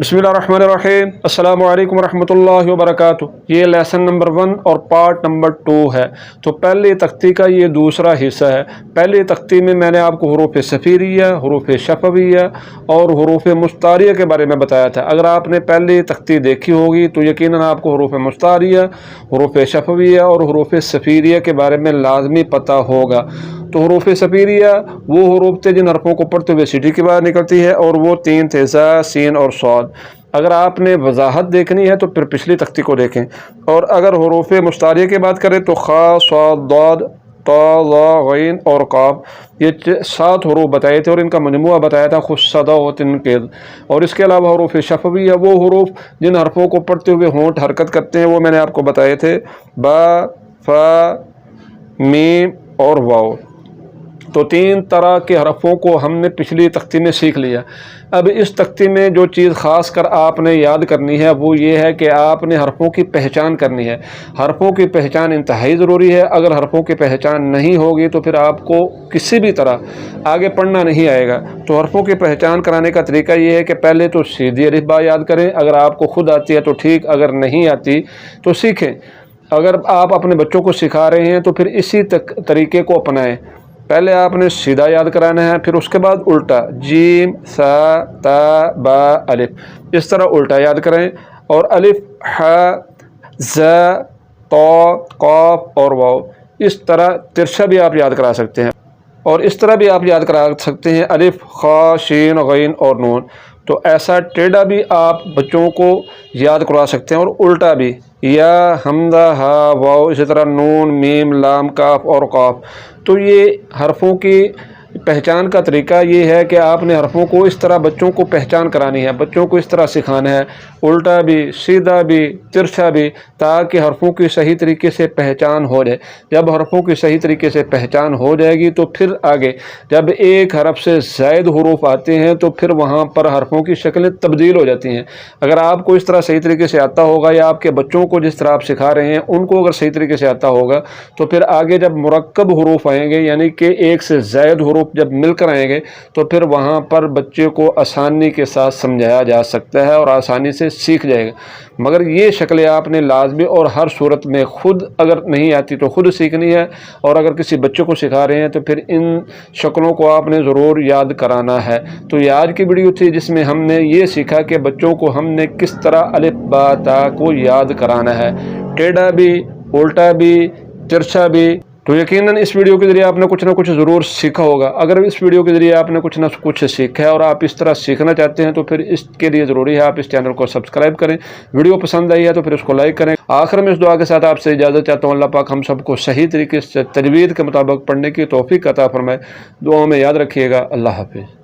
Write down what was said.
बिस्मिल्लाहिर्रहमानिर्रहीम। अस्सलामु अलैकुम रहमतुल्लाहि व बरकातुहू। ये लेसन नंबर 1 और पार्ट नंबर 2 है। तो पहली तख्ती का ये दूसरा हिस्सा है। पहली तख्ती में मैंने आपको हुरूफ सफ़ीरिया, हुरूफ शफ़विया और हुरूफ मुस्तारिया के बारे में बताया था। अगर आपने पहली तख्ती देखी होगी तो यकीनन आपको हुरूफ मुस्तारिया, हुरूफ शफ़विया और हुरूफ सफ़ीरिया के बारे में लाजमी पता होगा। तो हुरूफ सफ़ीरिया वो हुरूफ थे जिन हरफों को पढ़ते हुए सीटी की बाहर निकलती है, और वो 3 थे, ज़ा, सीन और सौद। अगर आपने वजाहत देखनी है तो फिर पिछली तख्ती को देखें। और अगर हुरूफ मुस्तारिया की बात करें तो खा, सौद, दाद, ता, ज़ा, गैन और काफ, ये 7 हुरूफ बताए थे और इनका मजमुआ बताया था खुस्सदा व तिनक़ीद। और इसके अलावा हुरूफ शफ़विया वो हुरूफ जिन हरफों को पढ़ते हुए होंठ हरकत करते हैं, वो मैंने आपको बताए थे, बा, फा, मीम और वाव। तो 3 तरह के हरफों को हमने पिछली तख्ती में सीख लिया। अब इस तख्ती में जो चीज़ ख़ास कर आपने याद करनी है वो ये है कि आपने हरफों की पहचान करनी है। हरफों की पहचान इंतहाई ज़रूरी है। अगर हरफों की पहचान नहीं होगी तो फिर आपको किसी भी तरह आगे पढ़ना नहीं आएगा। तो हरफों की पहचान कराने का तरीका ये है कि पहले तो सीधी अलिफ बा याद करें। अगर आपको खुद आती है तो ठीक, अगर नहीं आती तो सीखें। अगर आप अपने बच्चों को सिखा रहे हैं तो फिर इसी तरीके को अपनाएं। पहले आपने सीधा याद कराना है, फिर उसके बाद उल्टा, जीम, सा, ता, बा, अलिफ, इस तरह उल्टा याद करें। और अलिफ, हा, ज़, तो, क़ाफ और वाव, इस तरह तिरछा भी आप याद करा सकते हैं। और इस तरह भी आप याद करा सकते हैं, अलिफ, खा, शीन, गैन और नून। तो ऐसा टेढ़ा भी आप बच्चों को याद करवा सकते हैं और उल्टा भी, या, हमदा, हा, वाव, इसी तरह नून, मीम, लाम, काफ और काफ। तो ये हरफों की पहचान का तरीका ये है कि आपने हरफों को इस तरह बच्चों को पहचान करानी है, बच्चों को इस तरह सिखाना है, उल्टा भी, सीधा भी, तिरछा भी, ताकि हरफों की सही तरीके से पहचान हो जाए। जब हरफों की सही तरीके से पहचान हो जाएगी तो फिर आगे जब एक हरफ से ज़ायद हुरूफ आते हैं तो फिर वहाँ पर हरफों की शक्लें तब्दील हो जाती हैं। अगर आपको इस तरह सही तरीके से आता होगा, या आपके बच्चों को जिस तरह आप सिखा रहे हैं उनको अगर सही तरीके से आता होगा, तो फिर आगे जब मुरक्कब हुरूफ आएंगे, यानी कि एक से ज़ायद हुरूफ जब मिलकर आएंगे, तो फिर वहाँ पर बच्चे को आसानी के साथ समझाया जा सकता है और आसानी से सीख जाएगा। मगर ये शक्लें आपने लाजमी और हर सूरत में खुद अगर नहीं आती तो खुद सीखनी है, और अगर किसी बच्चे को सिखा रहे हैं तो फिर इन शक्लों को आपने ज़रूर याद कराना है। तो ये आज की वीडियो थी जिसमें हमने ये सीखा कि बच्चों को हमने किस तरह अलिफ बा ता को याद कराना है, टेढ़ा भी, उल्टा भी, तिरछा भी। तो यकीनन इस वीडियो के ज़रिए आपने कुछ ना कुछ ज़रूर सीखा होगा। अगर इस वीडियो के ज़रिए आपने कुछ ना कुछ सीखा है और आप इस तरह सीखना चाहते हैं तो फिर इसके लिए ज़रूरी है आप इस चैनल को सब्सक्राइब करें। वीडियो पसंद आई है तो फिर उसको लाइक करें। आखिर में इस दुआ के साथ आपसे इजाज़त चाहता हूँ। अल्लाह पाक हम सबको सही तरीके से तजवीज़ के मुताबिक पढ़ने की तौफीक अता फरमाए। दुआओं में याद रखिएगा। अल्लाह हाफ़िज़।